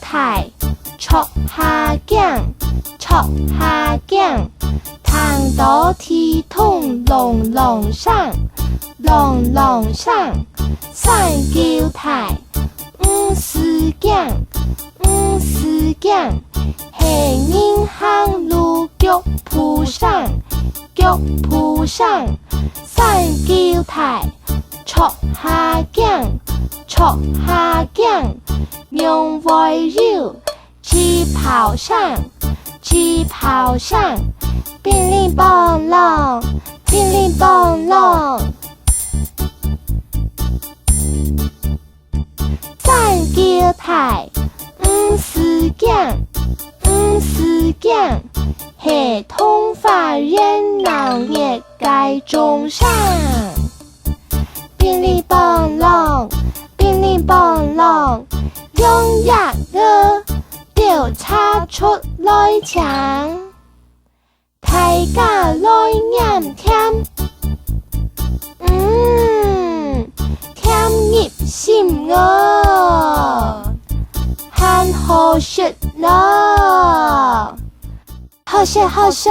台，戳下頸，戳下頸，糖豆鐵桶隆隆上，隆隆上，三叫台，五四講，五四講，係人行路腳蹼上，腳蹼上，三叫台，戳下頸，戳下頸，명월유旗袍上，旗袍上，乒铃乓啷，乒铃乓啷，三叫台，五四講，五四講，係通法人鬧熱街中上，乒铃乓啷，乒铃乓啷，用一個調查出來搶，大家來念聽，聽入心哦，很好食咯，好食好食。